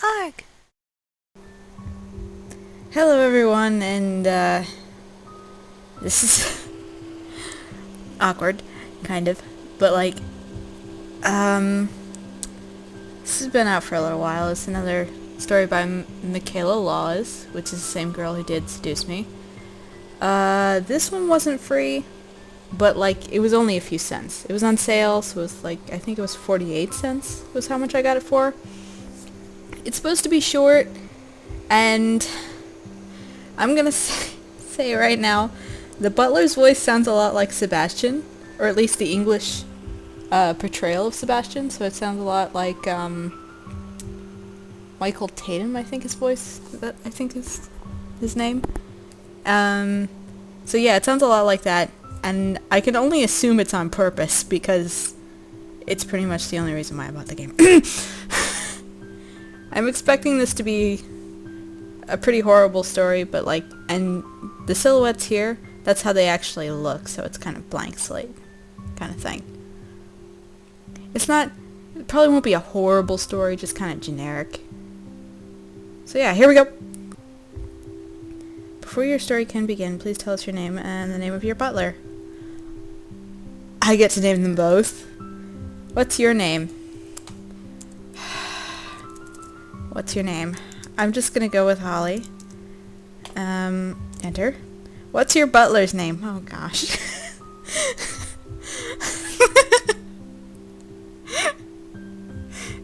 Arg. Hello everyone, and this is awkward, kind of, but this has been out for a little while. It's another story by Michaela Laws, which is the same girl who did Seduce Me. This one wasn't free, but it was only a few cents. It was on sale, so it was I think it was 48 cents was how much I got it for. It's supposed to be short, and I'm gonna say right now, the butler's voice sounds a lot like Sebastian, or at least the English portrayal of Sebastian, so it sounds a lot like Michael Tatum, I think his voice, I think is his name. So yeah, it sounds a lot like that, and I can only assume it's on purpose, because it's pretty much the only reason why I bought the game. I'm expecting this to be a pretty horrible story, but and the silhouettes here, that's how they actually look, so it's kind of blank slate kind of thing. It probably won't be a horrible story, just kind of generic. So yeah, here we go. Before your story can begin, please tell us your name and the name of your butler. I get to name them both. What's your name? What's your name? I'm just gonna go with Holly. Enter. What's your butler's name? Oh gosh.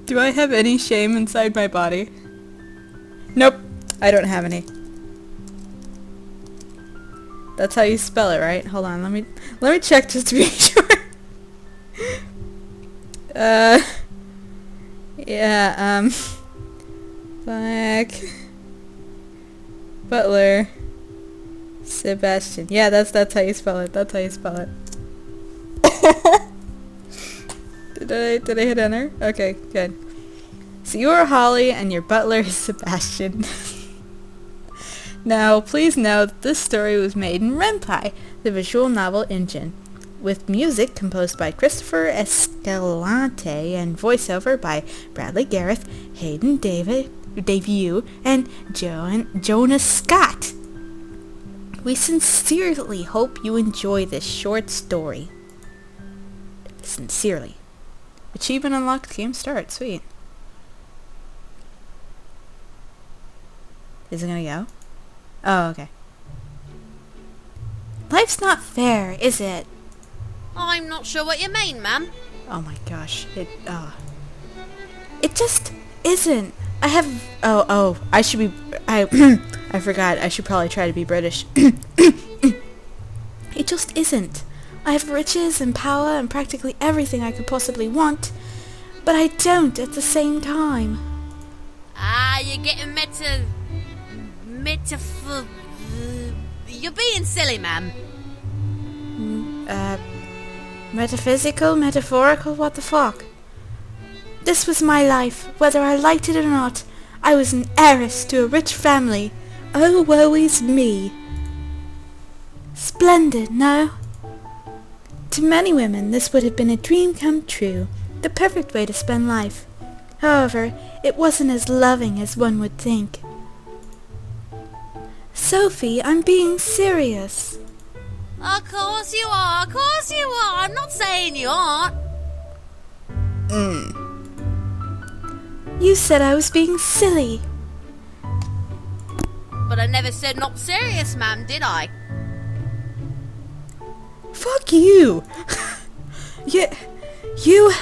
Do I have any shame inside my body? Nope, I don't have any. That's how you spell it, right? Hold on, let me check just to be sure. Yeah, Black Butler Sebastian. Yeah, that's how you spell it. That's how you spell it. Did I hit enter? Okay, good. So you are Holly and your butler is Sebastian. Now, please know that this story was made in Ren'Py, the visual novel engine, with music composed by Christopher Escalante and voiceover by Bradley Gareth, Hayden Debut, and Jonas Scott. We sincerely hope you enjoy this short story. Sincerely. Achievement unlocked, game start. Sweet. Is it gonna go? Oh, okay. Life's not fair, is it? I'm not sure what you mean, ma'am. Oh my gosh. It just isn't. I have... I should be... I forgot. I should probably try to be British. It just isn't. I have riches and power and practically everything I could possibly want, but I don't at the same time. You're getting you're being silly, ma'am. Metaphysical, metaphorical, what the fuck? This was my life, whether I liked it or not. I was an heiress to a rich family. Oh, woe is me. Splendid, no? To many women, this would have been a dream come true, the perfect way to spend life. However, it wasn't as loving as one would think. Sophie, I'm being serious. Of course you are, of course you are. I'm not saying you aren't. You said I was being silly. But I never said not serious, ma'am, did I? Fuck you. You...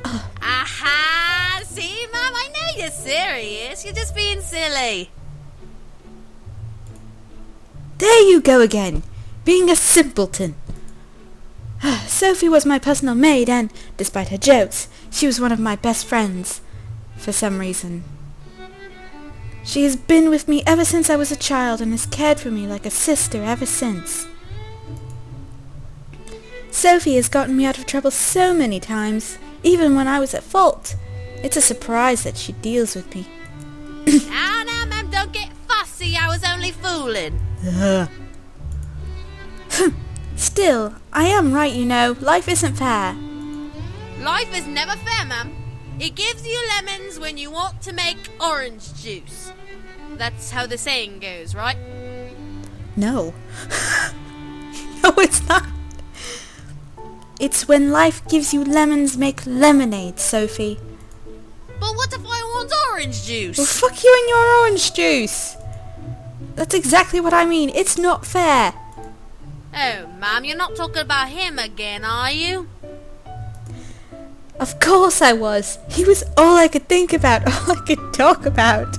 Aha! See, ma'am, I know you're serious. You're just being silly. There you go again, being a simpleton. Sophie was my personal maid and, despite her jokes, she was one of my best friends, for some reason. She has been with me ever since I was a child and has cared for me like a sister ever since. Sophie has gotten me out of trouble so many times, even when I was at fault. It's a surprise that she deals with me. Now, ma'am, don't get fussy. I was only fooling. Still, I am right, you know. Life isn't fair. Life is never fair, ma'am. It gives you lemons when you want to make orange juice. That's how the saying goes, right? No. No, it's not. It's when life gives you lemons, make lemonade, Sophie. But what if I want orange juice? Well, fuck you and your orange juice. That's exactly what I mean. It's not fair. Oh, Mum, you're not talking about him again, are you? Of course I was. He was all I could think about, all I could talk about.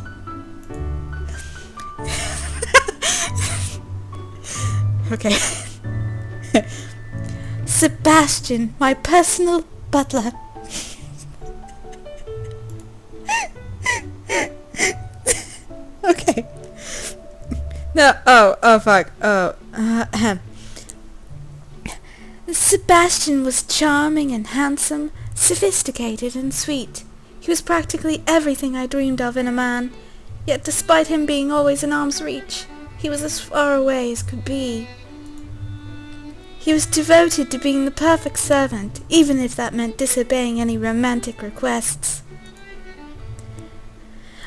Okay. Sebastian, my personal butler. Okay. No, oh fuck, Sebastian was charming and handsome, sophisticated and sweet. He was practically everything I dreamed of in a man. Yet despite him being always in arm's reach, he was as far away as could be. He was devoted to being the perfect servant, even if that meant disobeying any romantic requests.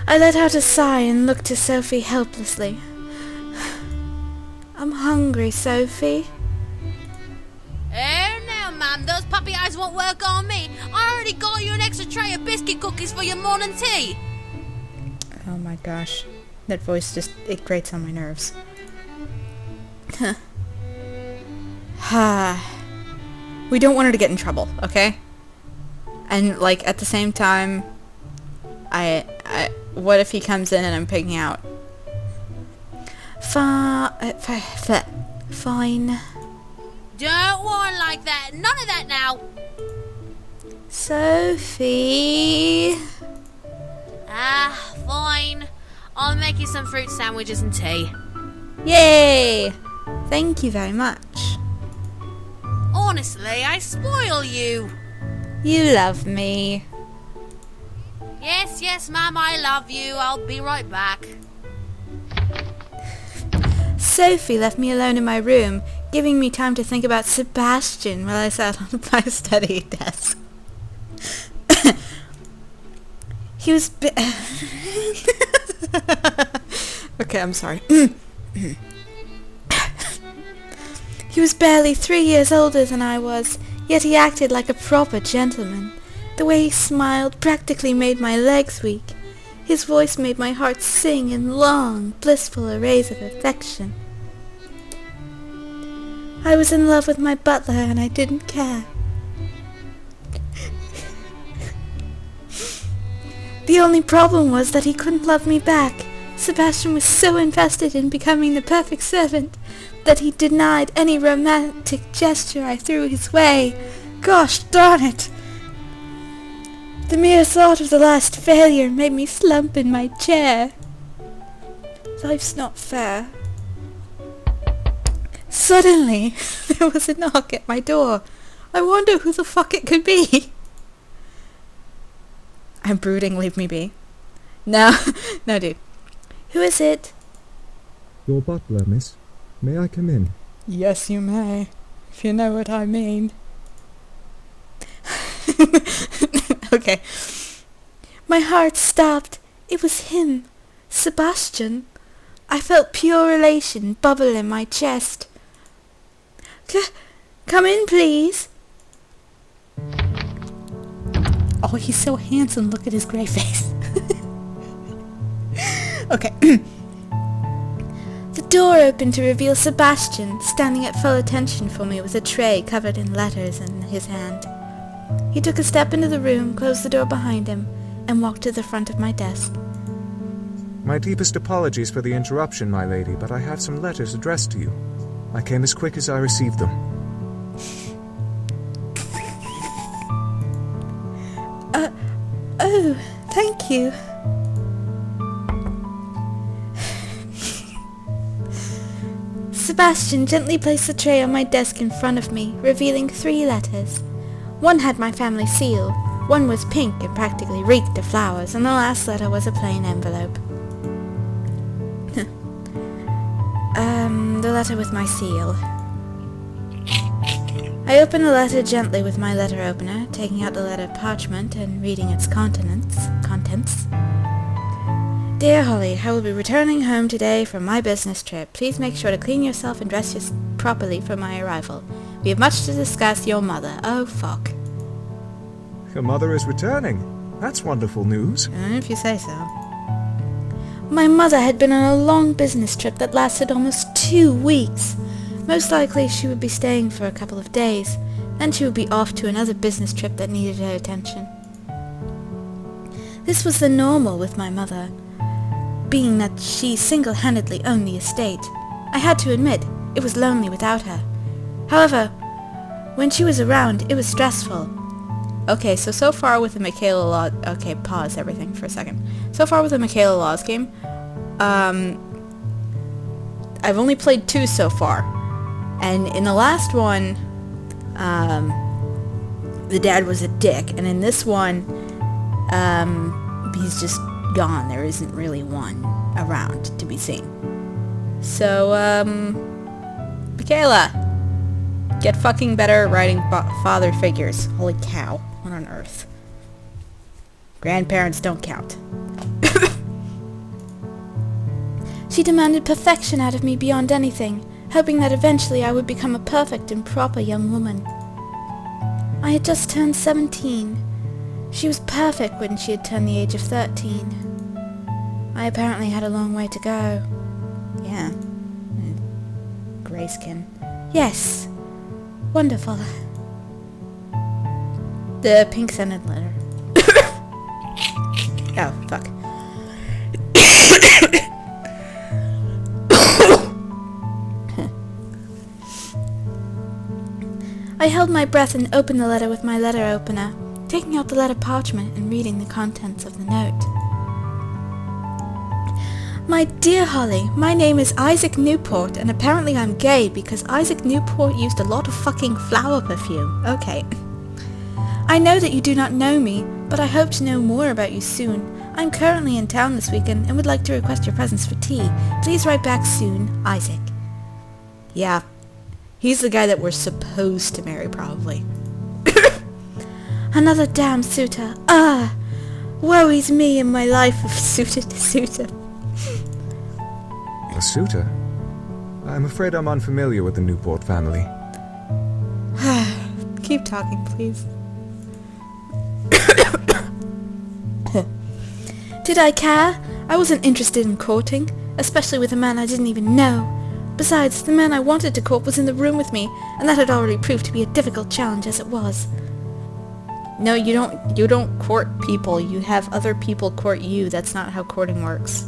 I let out a sigh and looked to Sophie helplessly. I'm hungry, Sophie. Oh no, Mum, those puppy eyes won't work on me. I already got you an extra tray of biscuit cookies for your morning tea. Oh my gosh. That voice just, it grates on my nerves. We don't want her to get in trouble, okay? And, like, at the same time, what if he comes in and I'm picking out? Fine. Don't whine like that. None of that now. Sophie. Fine. I'll make you some fruit sandwiches and tea. Yay! Thank you very much. Honestly, I spoil you. You love me. Yes, Mum, I love you. I'll be right back. Sophie left me alone in my room, giving me time to think about Sebastian while I sat on my study desk. He was okay, I'm sorry. He was barely 3 years older than I was, yet he acted like a proper gentleman. The way he smiled practically made my legs weak. His voice made my heart sing in long, blissful arrays of affection. I was in love with my butler and I didn't care. The only problem was that he couldn't love me back. Sebastian was so invested in becoming the perfect servant that he denied any romantic gesture I threw his way. Gosh darn it! The mere thought of the last failure made me slump in my chair. Life's not fair. Suddenly, there was a knock at my door. I wonder who the fuck it could be. I'm brooding, leave me be. No, no dude. Who is it? Your butler, miss. May I come in? Yes, you may, if you know what I mean. Okay. My heart stopped. It was him. Sebastian. I felt pure elation bubble in my chest. Come in, please. Oh, he's so handsome. Look at his grey face. Okay. The door opened to reveal Sebastian, standing at full attention for me with a tray covered in letters in his hand. He took a step into the room, closed the door behind him, and walked to the front of my desk. My deepest apologies for the interruption, my lady, but I have some letters addressed to you. I came as quick as I received them. Oh, thank you. Sebastian gently placed the tray on my desk in front of me, revealing 3 letters. One had my family seal, one was pink and practically reeked of flowers, and the last letter was a plain envelope. The letter with my seal. I opened the letter gently with my letter opener, taking out the letter parchment and reading its contents. Dear Holly, I will be returning home today from my business trip. Please make sure to clean yourself and dress properly for my arrival. We have much to discuss. Your mother. Oh, fuck. Your mother is returning. That's wonderful news. If you say so. My mother had been on a long business trip that lasted almost 2 weeks. Most likely she would be staying for a couple of days. Then she would be off to another business trip that needed her attention. This was the normal with my mother, being that she single-handedly owned the estate. I had to admit, it was lonely without her. However, when she was around, it was stressful. Okay, so far with the Michaela Law... Okay, pause everything for a second. So far with the Michaela Laws game, I've only played 2 so far. And in the last one, the dad was a dick. And in this one, he's just gone. There isn't really one around to be seen. So, Michaela, get fucking better at writing father figures. Holy cow. What on earth? Grandparents don't count. She demanded perfection out of me beyond anything, hoping that eventually I would become a perfect and proper young woman. I had just turned 17. She was perfect when she had turned the age of 13. I apparently had a long way to go. Yeah. Grayskin. Yes. Wonderful. The pink-scented letter. Oh, fuck. I held my breath and opened the letter with my letter opener, taking out the letter parchment and reading the contents of the note. My dear Holly, my name is Isaac Newport, and apparently I'm gay because Isaac Newport used a lot of fucking flower perfume. Okay. I know that you do not know me, but I hope to know more about you soon. I'm currently in town this weekend and would like to request your presence for tea. Please write back soon, Isaac. Yeah. He's the guy that we're supposed to marry, probably. Another damn suitor. Ah! Woe is me in my life of suitor to suitor. A suitor? I'm afraid I'm unfamiliar with the Newport family. Keep talking, please. Did I care? I wasn't interested in courting, especially with a man I didn't even know. Besides, the man I wanted to court was in the room with me, and that had already proved to be a difficult challenge as it was. No, you don't court people. You have other people court you. That's not how courting works.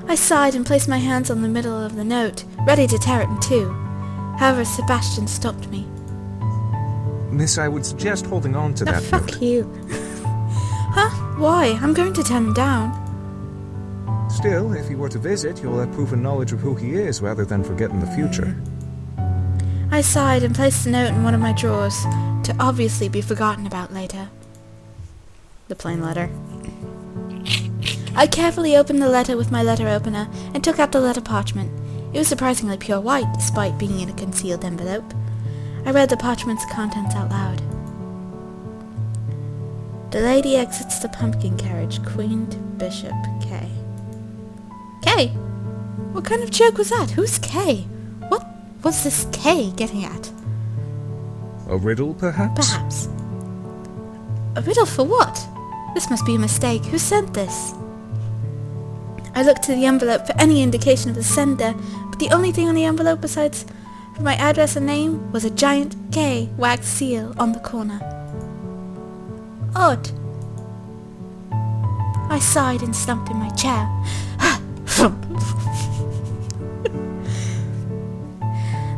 I sighed and placed my hands on the middle of the note, ready to tear it in two. However, Sebastian stopped me. Miss, I would suggest holding on to that fuck note. you. Huh? Why? I'm going to turn him down. Still, if he were to visit, you'll have proven knowledge of who he is rather than forget in the future. I sighed and placed the note in one of my drawers, to obviously be forgotten about later. The plain letter. I carefully opened the letter with my letter opener and took out the letter parchment. It was surprisingly pure white, despite being in a concealed envelope. I read the parchment's contents out loud. The lady exits the pumpkin carriage, Queen to Bishop, K. K? What kind of joke was that? Who's K? What was this K getting at? A riddle, perhaps? Perhaps. A riddle for what? This must be a mistake. Who sent this? I looked to the envelope for any indication of the sender, but the only thing on the envelope besides for my address and name was a giant K wax seal on the corner. Odd. I sighed and slumped in my chair.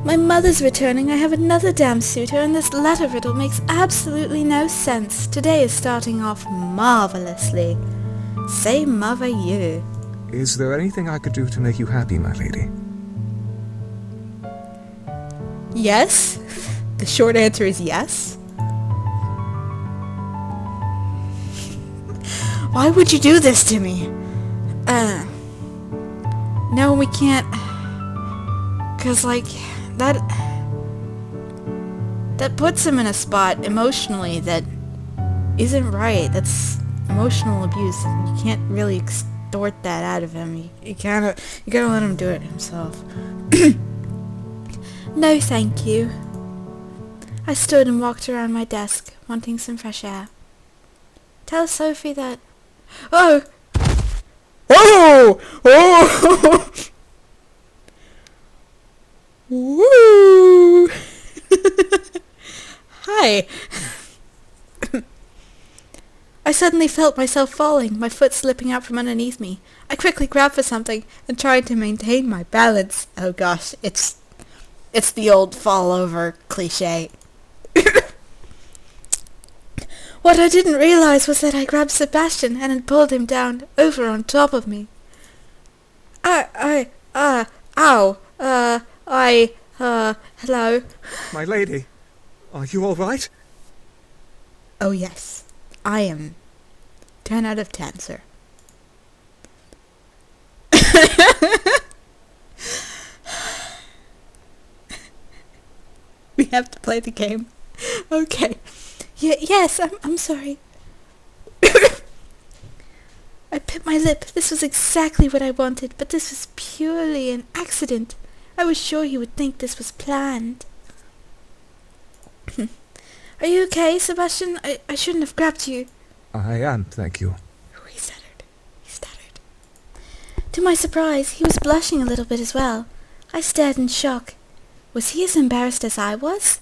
My mother's returning, I have another damn suitor, and this letter riddle makes absolutely no sense. Today is starting off marvelously. Say mother you. Is there anything I could do to make you happy, my lady? Yes? The short answer is yes. Why would you do this to me? No, we can't. 'Cause, like, that puts him in a spot emotionally that isn't right. That's emotional abuse. You can't really extort that out of him. You gotta let him do it himself. No, thank you. I stood and walked around my desk, wanting some fresh air. Tell Sophie that... Oh! Oh! Oh! Woo! Hi! I suddenly felt myself falling, my foot slipping out from underneath me. I quickly grabbed for something and tried to maintain my balance. Oh gosh, it's the old fall over cliche. What I didn't realize was that I grabbed Sebastian and had pulled him down over on top of me. Hello? My lady, are you all right? Oh yes, I am 10 out of 10, sir. We have to play the game. Okay. Yes, I'm sorry. I bit my lip. This was exactly what I wanted, but this was purely an accident. I was sure he would think this was planned. Are you okay, Sebastian? I shouldn't have grabbed you. I am, thank you. Oh, he stuttered. To my surprise, he was blushing a little bit as well. I stared in shock. Was he as embarrassed as I was?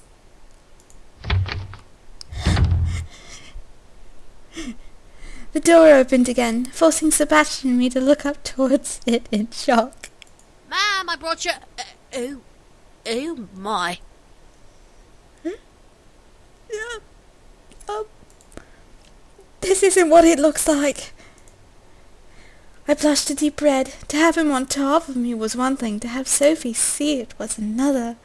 The door opened again, forcing Sebastian and me to look up towards it in shock. Ma'am, I brought you... oh my. This isn't what it looks like. I blushed a deep red. To have him on top of me was one thing. To have Sophie see it was another.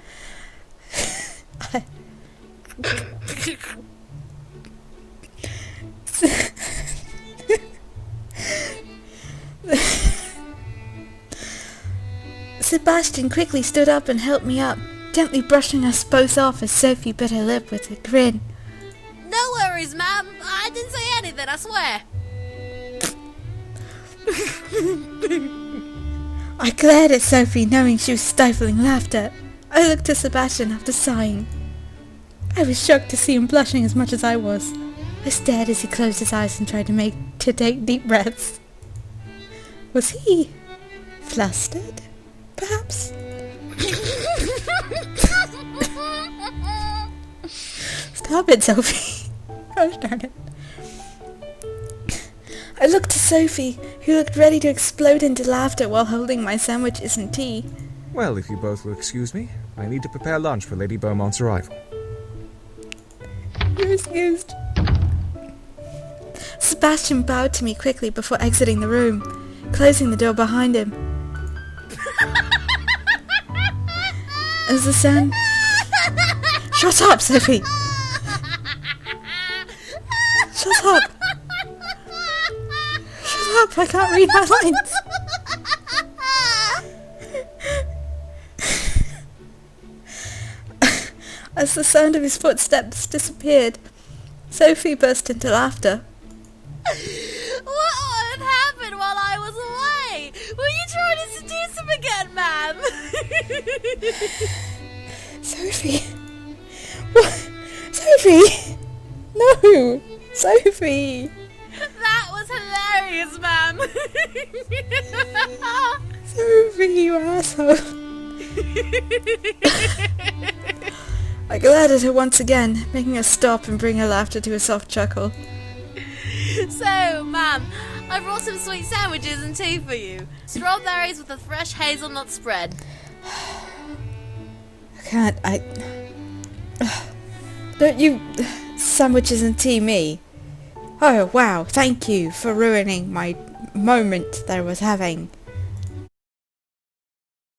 Sebastian quickly stood up and helped me up, gently brushing us both off as Sophie bit her lip with a grin. No worries, ma'am. I didn't say anything, I swear. I glared at Sophie, knowing she was stifling laughter. I looked at Sebastian after sighing. I was shocked to see him blushing as much as I was. I stared as he closed his eyes and tried to take deep breaths. Was he flustered? Perhaps? Stop it, Sophie. Gosh darn it. I looked to Sophie, who looked ready to explode into laughter while holding my sandwiches and tea. Well, if you both will excuse me, I need to prepare lunch for Lady Beaumont's arrival. You're excused. Sebastian bowed to me quickly before exiting the room, closing the door behind him. As the sound... Shut up, Sophie! Shut up! Shut up, I can't read my lines! As the sound of his footsteps disappeared, Sophie burst into laughter. What on earth happened while I was away? Were you trying to seduce him again, ma'am? Sophie! What? Sophie! No! Sophie! That was hilarious, ma'am. Sophie, you asshole! I glared at her once again, making her stop and bring her laughter to a soft chuckle. So, ma'am, I brought some sweet sandwiches and tea for you. Strawberries with a fresh hazelnut spread. Don't you... sandwiches and tea me? Oh, wow, thank you for ruining my moment that I was having.